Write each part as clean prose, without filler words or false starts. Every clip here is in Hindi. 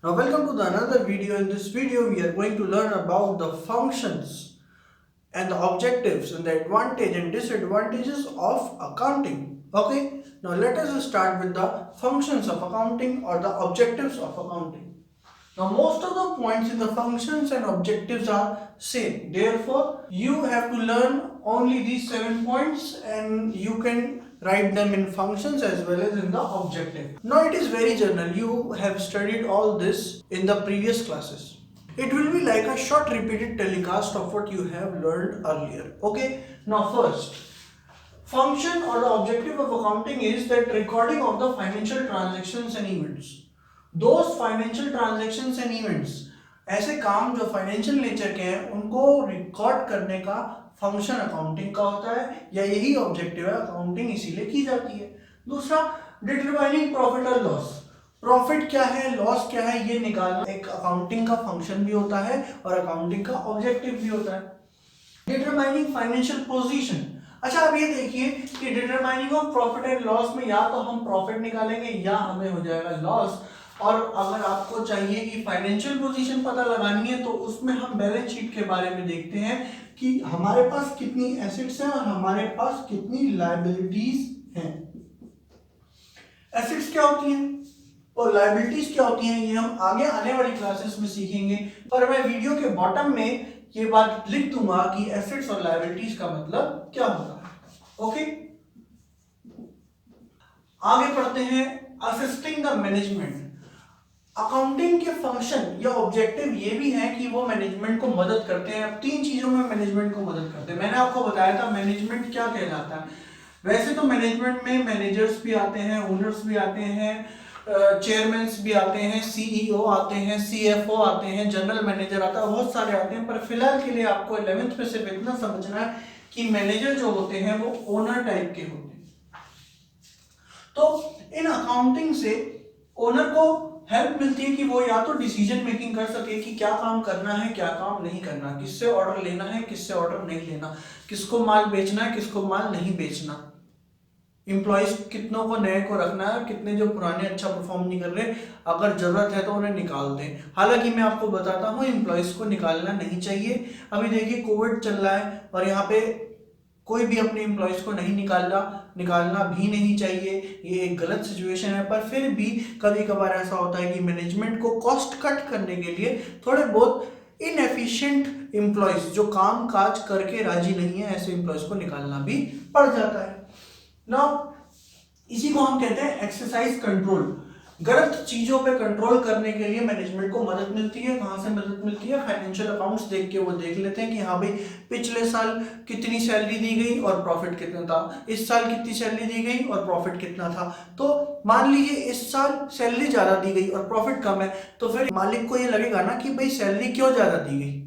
Now welcome to the another video. In this video we are going to learn about the functions and the objectives and the advantage and disadvantages of accounting. Okay, now let us start with the functions of accounting or the objectives of accounting. Now most of the points in the functions and objectives are same. Therefore, you have to learn only these 7 points and you can write them in functions as well as in the objective. Now it is very general. You have studied all this in the previous classes. It will be like a short repeated telecast of what you have learned earlier. Okay, now first, function or the objective of accounting is that recording of the financial transactions and events. Those financial transactions and events, ऐसे काम जो फाइनेंशियल नेचर के हैं उनको रिकॉर्ड करने का फंक्शन अकाउंटिंग का होता है या यही ऑब्जेक्टिव है, अकाउंटिंग इसीलिए की जाती है। दूसरा, डिटरमाइनिंग प्रॉफिट और लॉस, प्रॉफिट क्या है लॉस क्या है ये निकालना एक अकाउंटिंग का फंक्शन भी होता है और अकाउंटिंग का ऑब्जेक्टिव भी होता है। डिटरमाइनिंग फाइनेंशियल पोजीशन, अच्छा अब ये देखिए कि determining of profit and loss में या तो हम प्रॉफिट निकालेंगे या हमें हो जाएगा लॉस। और अगर आपको चाहिए कि फाइनेंशियल पोजीशन पता लगानी है तो उसमें हम बैलेंस शीट के बारे में देखते हैं कि हमारे पास कितनी एसेट्स हैं और हमारे पास कितनी लायबिलिटीज हैं। एसेट्स क्या होती हैं और लायबिलिटीज क्या होती हैं ये हम आगे आने वाली क्लासेस में सीखेंगे, पर मैं वीडियो के बॉटम में ये बात लिख दूंगा कि एसेट्स और लायबिलिटीज का मतलब क्या होता है। ओके, आगे पढ़ते हैं। असिस्टिंग द मैनेजमेंट, अकाउंटिंग के फंक्शन या ऑब्जेक्टिव ये भी है कि वो मैनेजमेंट को मदद करते हैं। अब 3 चीजों में मैनेजमेंट को मदद करते हैं। मैंने आपको बताया था मैनेजमेंट क्या कहलाता है। वैसे तो मैनेजमेंट में मैनेजर्स भी आते हैं, ओनर्स भी आते हैं, चेयरमैन्स भी आते हैं, सीईओ आते हैं, सीएफओ आते हैं, जनरल मैनेजर आता है, बहुत सारे आते हैं। पर फिलहाल के लिए आपको 11th में सिर्फ इतना समझना है कि मैनेजर जो होते हैं वो ओनर टाइप के होते हैं। तो इन अकाउंटिंग से ओनर को हेल्प मिलती है कि वो या तो डिसीजन मेकिंग कर सके कि क्या काम करना है क्या काम नहीं करना, किससे ऑर्डर लेना है किससे ऑर्डर नहीं लेना, किसको माल बेचना है किसको माल नहीं बेचना, एम्प्लॉइज कितनों को नए को रखना है, कितने जो पुराने अच्छा परफॉर्म नहीं कर रहे अगर जरूरत है तो उन्हें निकाल दें। हालांकि मैं आपको बताता हूँ एम्प्लॉइज को निकालना नहीं चाहिए। अभी देखिए कोविड चल रहा है और यहाँ पे कोई भी अपने एम्प्लॉयज को नहीं निकालना भी नहीं चाहिए, ये एक गलत सिचुएशन है। पर फिर भी कभी कभार ऐसा होता है कि मैनेजमेंट को कॉस्ट कट करने के लिए थोड़े बहुत इनएफिशिएंट एम्प्लॉयज जो काम काज करके राजी नहीं है ऐसे एम्प्लॉयज को निकालना भी पड़ जाता है। नाउ इसी को हम कहते हैं एक्सरसाइज कंट्रोल। गलत चीजों पे कंट्रोल करने के लिए मैनेजमेंट को मदद मिलती है। कहां से मदद मिलती है? फाइनेंशियल अकाउंट्स देख के वो देख लेते हैं कि हाँ भाई पिछले साल कितनी सैलरी दी गई और प्रॉफिट कितना था, इस साल कितनी सैलरी दी गई और प्रॉफिट कितना था। तो मान लीजिए इस साल सैलरी ज्यादा दी गई और प्रॉफिट कम है तो फिर मालिक को ये लगेगा ना कि भाई सैलरी क्यों ज्यादा दी गई,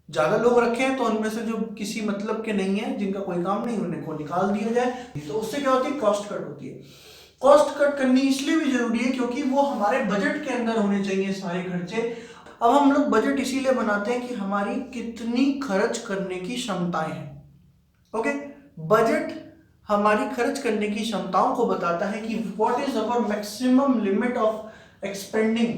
ज्यादा लोग रखे हैं तो उनमें से जो किसी मतलब के नहीं है जिनका कोई काम नहीं उन्हें को निकाल दिया जाए। तो उससे क्या होती है? कॉस्ट कट होती है। कॉस्ट कट करनी इसलिए भी जरूरी है क्योंकि वो हमारे बजट के अंदर होने चाहिए सारे खर्चे। अब हम लोग बजट इसीलिए बनाते हैं कि हमारी कितनी खर्च करने की क्षमताएं हैं। ओके, बजट हमारी खर्च करने की क्षमताओं को बताता है कि what is our maximum limit of expanding.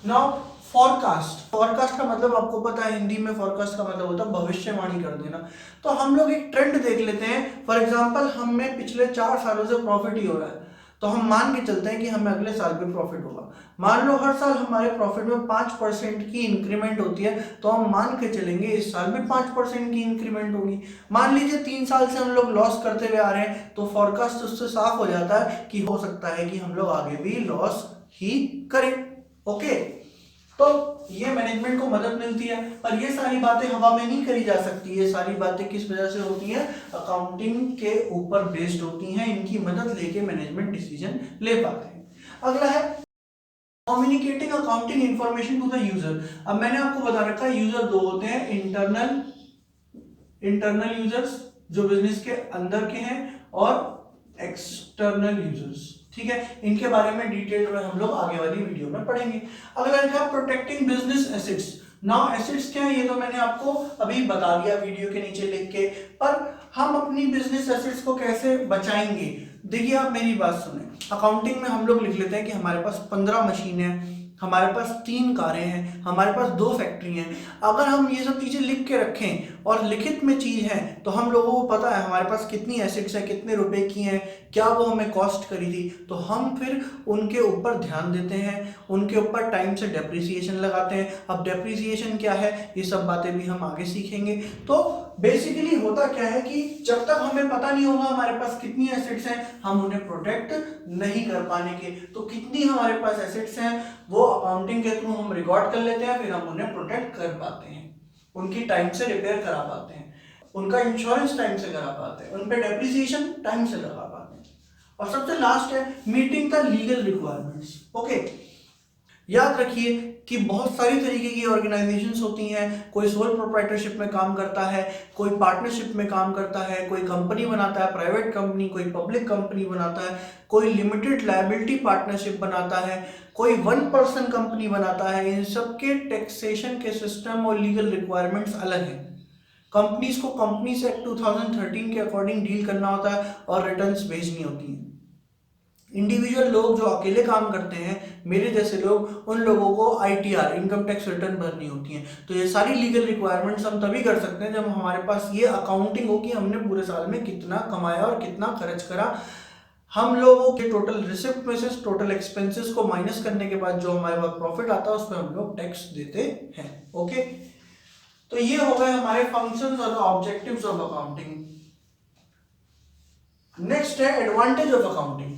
Now forecast का मतलब आपको पता है, हिंदी में फॉरकास्ट का मतलब होता है भविष्यवाणी कर देना। तो हम लोग एक ट्रेंड देख लेते हैं। फॉर एग्जांपल हमें पिछले 4 सालों से प्रॉफिट ही हो रहा है तो हम मान के चलते हैं कि हमें अगले साल भी प्रॉफिट होगा। मान लो हर साल हमारे प्रॉफिट में 5% की इंक्रीमेंट होती है तो हम मान के चलेंगे इस साल भी 5% की इंक्रीमेंट होगी। मान लीजिए 3 साल से हम लोग लॉस करते हुए आ रहे हैं तो फॉरकास्ट उससे साफ हो जाता है कि हो सकता है कि हम लोग आगे भी लॉस ही करें। ओके, तो ये मैनेजमेंट को मदद मिलती है। पर ये सारी बातें हवा में नहीं करी जा सकती। ये सारी बातें किस वजह से होती हैं? अकाउंटिंग के ऊपर बेस्ड होती हैं। इनकी मदद लेके मैनेजमेंट डिसीजन ले पाते हैं। अगला है communicating accounting information to the user. अब मैंने आपको बता रखा है यूजर 2 होते हैं, इंटरनल यूजर्स जो बिजनेस के अंदर के हैं और एक्सटर्नल यूजर्स। ठीक है, इनके बारे में डिटेल में हम लोग आगे वाली वीडियो में पढ़ेंगे। अगला लिखा protecting business assets. Now assets क्या है ये तो मैंने आपको अभी बता दिया वीडियो के नीचे लिख के, पर हम अपनी बिजनेस एसेट्स को कैसे बचाएंगे? देखिए आप मेरी बात सुने। अकाउंटिंग में हम लोग लिख लेते हैं कि हमारे पास 15 मशीनें हैं, हमारे पास 3 कारें हैं, हमारे पास 2 फैक्ट्री हैं। अगर हम ये सब चीज़ें लिख के रखें और लिखित में चीज़ है तो हम लोगों को पता है हमारे पास कितनी एसेट्स हैं, कितने रुपए की हैं, क्या वो हमें कॉस्ट करी थी, तो हम फिर उनके ऊपर ध्यान देते हैं, उनके ऊपर टाइम से डेप्रिसिएशन लगाते हैं। अब डेप्रिसिएशन क्या है ये सब बातें भी हम आगे सीखेंगे। तो बेसिकली होता क्या है कि जब तक हमें पता नहीं होगा हमारे पास कितनी एसेट्स हैं, हम उन्हें प्रोटेक्ट नहीं कर पाने के। तो कितनी हमारे पास एसेट्स हैं वो अकाउंटिंग के थ्रू हम रिकॉर्ड कर लेते हैं, फिर हम उन्हें प्रोटेक्ट कर पाते हैं, उनकी टाइम से रिपेयर करा पाते हैं, उनका इंश्योरेंस टाइम से करा पाते हैं, उन पे डेप्रिसिएशन टाइम से लगा पाते हैं। और सबसे लास्ट है meeting the legal requirements. Okay, याद रखिए कि बहुत सारी तरीके की ऑर्गेनाइजेशंस होती हैं। कोई सोल प्रोप्राइटरशिप में काम करता है, कोई पार्टनरशिप में काम करता है, कोई कंपनी बनाता है प्राइवेट कंपनी, कोई पब्लिक कंपनी बनाता है, कोई लिमिटेड लायबिलिटी पार्टनरशिप बनाता है, कोई 1 पर्सन कंपनी बनाता है। इन सब के टैक्सेशन के सिस्टम और लीगल रिक्वायरमेंट्स अलग हैं। कंपनीज को कंपनीज एक्ट 2013 के अकॉर्डिंग डील करना होता है और रिटर्न्स भेजनी होती हैं। इंडिविजुअल लोग जो अकेले काम करते हैं, मेरे जैसे लोग, उन लोगों को ITR इनकम टैक्स रिटर्न भरनी होती है। तो ये सारी लीगल रिक्वायरमेंट्स हम तभी कर सकते हैं जब हमारे पास ये अकाउंटिंग हो कि हमने पूरे साल में कितना कमाया और कितना खर्च करा। हम लोगों के टोटल रिसिप्ट में से टोटल एक्सपेंसेस को माइनस करने के बाद जो हमारे पास प्रॉफिट आता है उस पर हम लोग टैक्स देते हैं। ओके, तो ये हो गए हमारे फंक्शंस और ऑब्जेक्टिव्स ऑफ अकाउंटिंग। नेक्स्ट है एडवांटेज ऑफ अकाउंटिंग।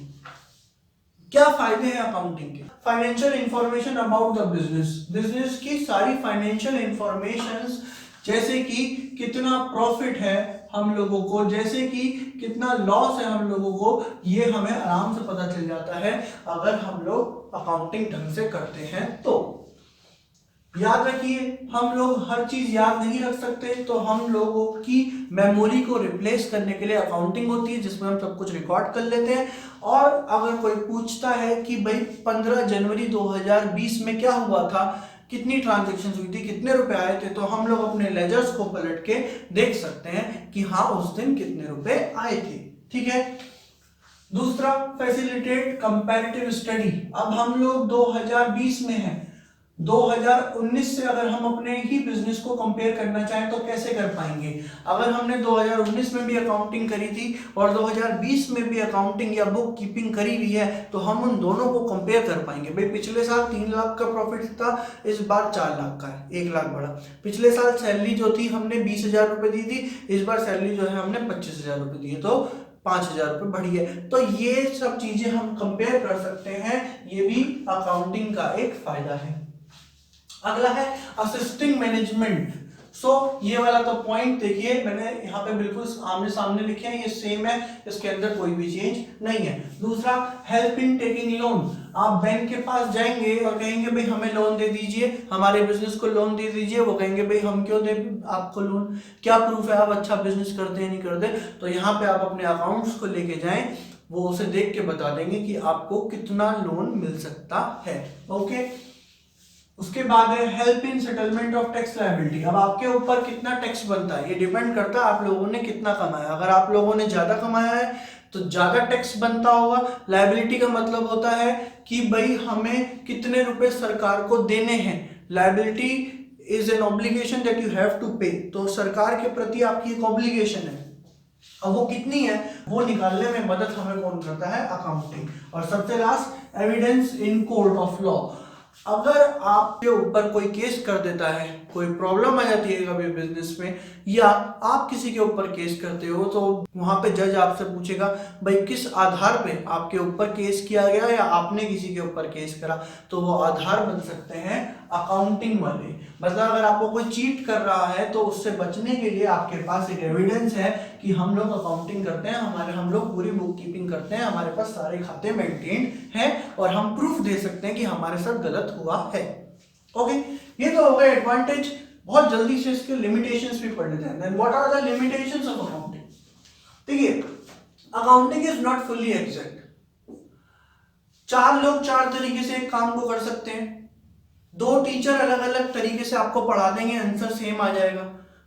क्या फायदे हैं अकाउंटिंग के? Financial information about the business, business की सारी फाइनेंशियल इंफॉर्मेशंस, जैसे कि कितना प्रॉफिट है हम लोगों को, जैसे कि कितना लॉस है हम लोगों को, ये हमें आराम से पता चल जाता है अगर हम लोग अकाउंटिंग ढंग से करते हैं। तो याद रखिए, हम लोग हर चीज याद नहीं रख सकते, तो हम लोगों की मेमोरी को रिप्लेस करने के लिए अकाउंटिंग होती है जिसमें हम सब कुछ रिकॉर्ड कर लेते हैं। और अगर कोई पूछता है कि भाई 15 जनवरी 2020 में क्या हुआ था, कितनी ट्रांजैक्शन हुई थी, कितने रुपए आए थे, तो हम लोग अपने लेजर्स को पलट के देख सकते हैं कि हाँ उस दिन कितने रुपए आए थे। ठीक है। दूसरा, फैसिलिटेट कंपैरेटिव स्टडी। अब हम लोग 2020 में हैं, 2019 से अगर हम अपने ही बिजनेस को कंपेयर करना चाहें तो कैसे कर पाएंगे? अगर हमने 2019 में भी अकाउंटिंग करी थी और 2020 में भी अकाउंटिंग या बुक कीपिंग करी हुई है तो हम उन दोनों को कंपेयर कर पाएंगे। भाई पिछले साल 3 लाख का प्रॉफिट था, इस बार 4 लाख का है, 1 लाख बढ़ा। पिछले साल सैलरी जो थी हमने 20,000 रुपए दी थी, इस बार सैलरी जो है हमने 25,000 रुपए दी है, तो 5,000 रुपए बढ़ी है। तो ये सब चीजें हम कंपेयर कर सकते हैं, ये भी अकाउंटिंग का एक फायदा है। अगला है असिस्टिंग मैनेजमेंट। सो ये वाला तो पॉइंट देखिए मैंने यहाँ पे बिल्कुल आमने सामने लिखे हैं, ये सेम है, इसके अंदर कोई भी चेंज नहीं है। दूसरा, हेल्प इन टेकिंग लोन। आप बैंक के पास जाएंगे और कहेंगे भाई हमें लोन दे दीजिए, हमारे बिजनेस को लोन दे दीजिए, वो कहेंगे भाई हम क्यों दे आपको लोन, क्या प्रूफ है आप अच्छा बिजनेस करते हैं नहीं करते। तो यहाँ पे आप अपने अकाउंट्स को लेके जाएं, वो उसे देख के बता देंगे कि आपको कितना लोन मिल सकता है। ओके। उसके बाद है help in settlement of tax liability. अब आपके ऊपर कितना टैक्स बनता है ये डिपेंड करता है आप लोगों ने कितना कमाया। अगर आप लोगों ने ज्यादा कमाया है तो ज्यादा टैक्स बनता होगा। लायबिलिटी का मतलब होता है कि भाई हमें कितने रुपए सरकार को देने हैं। Liability is an obligation that you have to pay, तो सरकार के प्रति आपकी एक ऑब्लिगेशन है। अब वो कितनी है वो निकालने में मदद हमें कौन करता है? अकाउंटिंग। और सबसे last, evidence in court of law. अगर आपके ऊपर कोई केस कर देता है, कोई प्रॉब्लम आ जाती है कभी बिजनेस में, या आप किसी के ऊपर केस करते हो, तो वहां पे जज आपसे पूछेगा भाई किस आधार पे आपके ऊपर केस किया गया या आपने किसी के ऊपर केस करा, तो वो आधार बन सकते हैं अकाउंटिंग वाले। मतलब अगर आपको कोई चीट कर रहा है तो उससे बचने के लिए आपके पास एक एविडेंस है कि हम लोग अकाउंटिंग करते हैं, हम लोग पूरी बुक कीपिंग करते हैं, हमारे पास सारे खाते मेंटेन हैं और हम प्रूफ दे सकते हैं कि हमारे साथ गलत हुआ है। ओके, ये तो हो गए एडवांटेज। बहुत जल्दी से इसके लिमिटेशंस भी पढ़ लेते हैं। Then what are the limitations of accounting? देखिए, accounting is not fully exact. 4 लोग 4 तरीके से एक काम को कर सकते हैं। 2 टीचर अलग अलग तरीके से आपको पढ़ा देंगे, आंसर सेम आ जाएगा,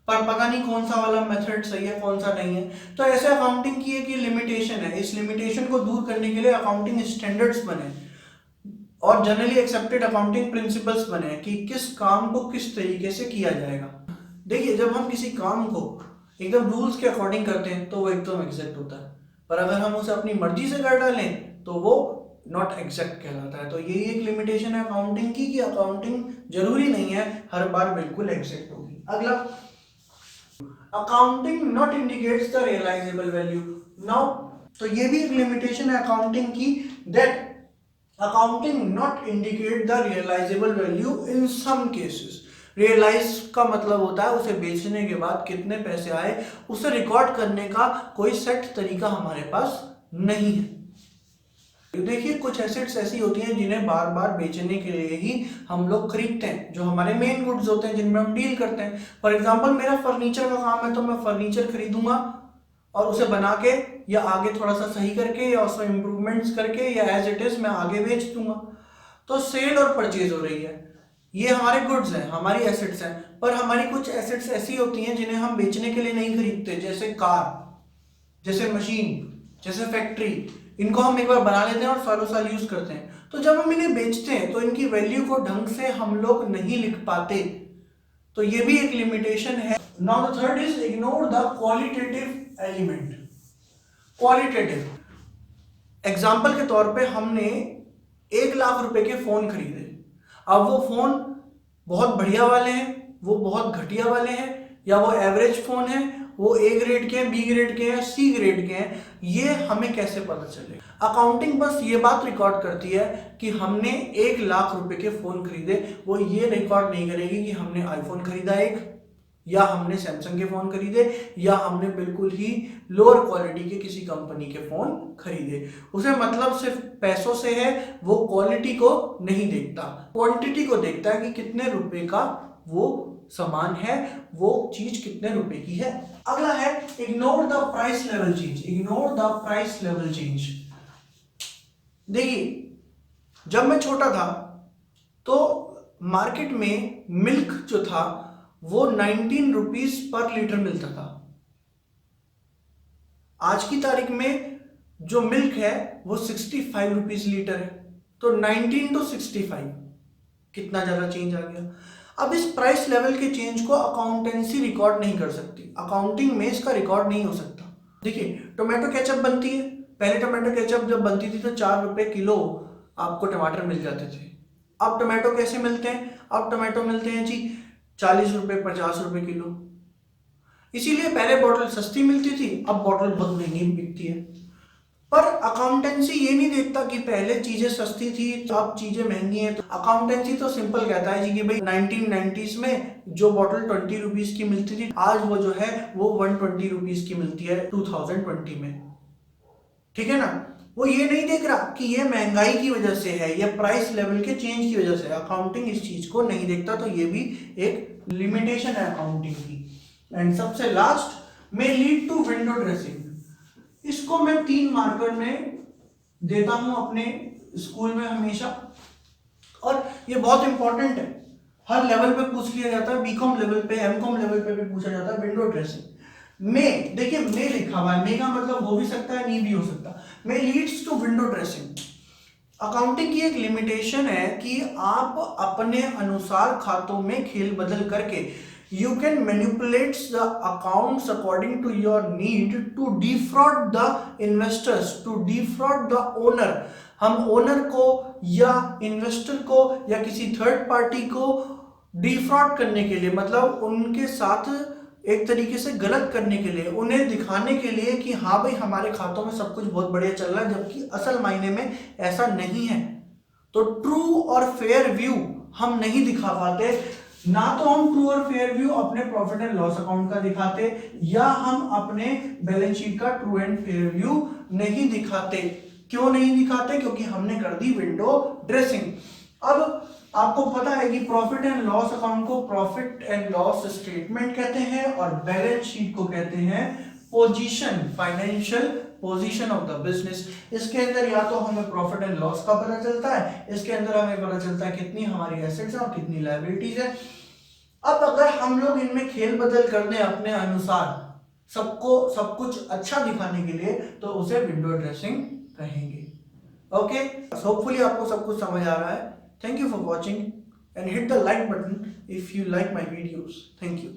पर पता नहीं कौन सा वाला मेथड सही है कौन सा नहीं है। तो ऐसे अकाउंटिंग की एक लिमिटेशन है। इस लिमिटेशन को दूर करने के लिए अकाउंटिंग स्टैंडर्ड्स बने। और जनरली एक्सेप्टेड अकाउंटिंग प्रिंसिपल्स बने हैं कि किस काम को किस तरीके से किया जाएगा। देखिए, जब हम किसी काम को एकदम रूल्स के अकॉर्डिंग करते हैं तो वो एकदम एग्जैक्ट होता है, पर अगर हम उसे अपनी मर्जी से कर डालें तो वो नॉट एग्जैक्ट कहलाता है। तो यही एक लिमिटेशन है अकाउंटिंग की कि अकाउंटिंग जरूरी नहीं है हर बार बिल्कुल एग्जैक्ट होगी। अगला, accounting not indicates the realisable value. Now, तो ये भी एक लिमिटेशन है अकाउंटिंग की, that accounting not indicate the realisable value in some cases. Realise का मतलब होता है उसे बेचने के बाद कितने पैसे आए, उसे रिकॉर्ड करने का कोई सेट तरीका हमारे पास नहीं है। देखिए, कुछ एसेट्स ऐसी होती हैं जिन्हें बार बार बेचने के लिए ही हम लोग खरीदते हैं, जो हमारे मेन गुड्स होते हैं जिनमें हम डील करते हैं। फॉर एग्जांपल, मेरा फर्नीचर का काम है तो मैं फर्नीचर खरीदूंगा और उसे बना के या आगे थोड़ा सा सही करके या उसमें इंप्रूवमेंट्स करके या एज इट इज मैं आगे बेच दूंगा। तो सेल और परचेज हो रही है, ये हमारे गुड्स हैं, हमारी एसेट्स हैं। पर हमारी कुछ एसेट्स ऐसी होती हैं जिन्हें हम बेचने के लिए नहीं खरीदते, जैसे कार, जैसे मशीन, जैसे फैक्ट्री। इनको हम एक बार बना लेते हैं और सालों साल यूज करते हैं। तो जब हम इन्हें बेचते हैं तो इनकी वैल्यू को ढंग से हम लोग नहीं लिख पाते, तो ये भी एक लिमिटेशन है। Now the third is ignore the qualitative element. Qualitative example के तौर पे हमने 1 लाख रुपए के फोन खरीदे। अब वो फोन बहुत बढ़िया वाले हैं, वो बहुत घटिया वाले हैं, या वो एवरेज फोन है, वो ए ग्रेड के हैं, बी ग्रेड के हैं, सी ग्रेड के हैं, ये हमें कैसे पता चलेगा? अकाउंटिंग बस ये बात रिकॉर्ड करती है कि हमने 1 लाख रुपए के फोन खरीदे। वो ये रिकॉर्ड नहीं करेगी कि हमने आईफोन खरीदा एक, या हमने सैमसंग के फोन खरीदे, या हमने बिल्कुल ही लोअर क्वालिटी के किसी कंपनी के फोन खरीदे। उसे मतलब सिर्फ पैसों से है, वो क्वालिटी को नहीं देखता, क्वांटिटी को देखता है कि कितने रुपए का वो सामान है, वो चीज कितने रुपए की है। अगला है ignore the price level change. Ignore the price level change. देखिए, जब मैं छोटा था तो मार्केट में मिल्क जो था वो 19 रुपीज पर लीटर मिलता था। आज की तारीख में जो मिल्क है वो 65 रुपीज लीटर है। तो 19 to 65, कितना ज्यादा चेंज आ गया। अब इस प्राइस लेवल के चेंज को अकाउंटेंसी रिकॉर्ड नहीं कर सकती, अकाउंटिंग में इसका रिकॉर्ड नहीं हो सकता। देखिए, टोमेटो केचप बनती है, पहले टोमेटो केचप जब बनती थी तो 4 रुपए किलो आपको टमाटर मिल जाते थे। अब टोमेटो कैसे मिलते हैं? अब टोमेटो मिलते हैं जी 40 रुपए 50 रुपए किलो। इसीलिए पहले बॉटल सस्ती मिलती थी, अब बॉटल बहुत महंगी बिकती है। पर अकाउंटेंसी ये नहीं देखता कि पहले चीजें सस्ती थी तो अब चीजें महंगी हैं। तो अकाउंटेंसी तो सिंपल कहता है जी कि भाई 1990s में जो बॉटल 20 रुपीज की मिलती थी, आज वो जो है वो 120 रुपीज की मिलती है 2020 में। ठीक है ना? वो ये नहीं देख रहा कि ये महंगाई की वजह से है, ये प्राइस लेवल के चेंज की वजह से। अकाउंटिंग इस चीज को नहीं देखता, तो ये भी एक लिमिटेशन है अकाउंटिंग की। एंड सबसे लास्ट में लीड टू विंडो ड्रेसिंग। इसको मैं 3 मार्कर में देता हूं अपने स्कूल में हमेशा, और ये बहुत इंपॉर्टेंट है, हर लेवल पे पूछ लिया जाता है, बीकॉम लेवल पे, एमकॉम लेवल पे भी पूछा जाता है। विंडो ड्रेसिंग में, देखिए में लिखा हुआ है, में का मतलब हो भी सकता है, नहीं भी हो सकता। में leads to window dressing. Accounting की एक लिमिटेशन है कि आप अपने अनुसार खातों में खेल बदल करके you can manipulate the accounts according to your need to defraud the investors, to defraud the owner। हम ओनर को या इन्वेस्टर को या किसी थर्ड पार्टी को डिफ्रॉड करने के लिए, मतलब उनके साथ एक तरीके से गलत करने के लिए, उन्हें दिखाने के लिए कि हाँ भाई हमारे खातों में सब कुछ बहुत बढ़िया चल रहा है, जबकि असल मायने में ऐसा नहीं है। तो ट्रू और फेयर व्यू हम नहीं दिखा पाते। ना तो हम ट्रू और फेयर व्यू अपने प्रॉफिट एंड लॉस अकाउंट का दिखाते, या हम अपने बैलेंस शीट का ट्रू एंड फेयर व्यू नहीं दिखाते। क्यों नहीं दिखाते? क्योंकि हमने कर दी विंडो ड्रेसिंग। अब आपको पता है कि प्रॉफिट एंड लॉस अकाउंट को प्रॉफिट एंड लॉस स्टेटमेंट कहते हैं और बैलेंस शीट को कहते हैं position, financial position of the business. इसके अंदर या तो हमें प्रॉफिट एंड लॉस का पता चलता है, इसके अंदर हमें पता चलता है कितनी हमारी एसेट्स है और कितनी लायबिलिटीज है। अब अगर हम लोग इनमें खेल बदल कर दें अपने अनुसार, सबको सब कुछ अच्छा दिखाने के लिए, तो उसे विंडो ड्रेसिंग कहेंगे। ओके, होपफुली आपको सब कुछ समझ आ रहा है। Thank you for watching and hit the like button if you like my videos. Thank you.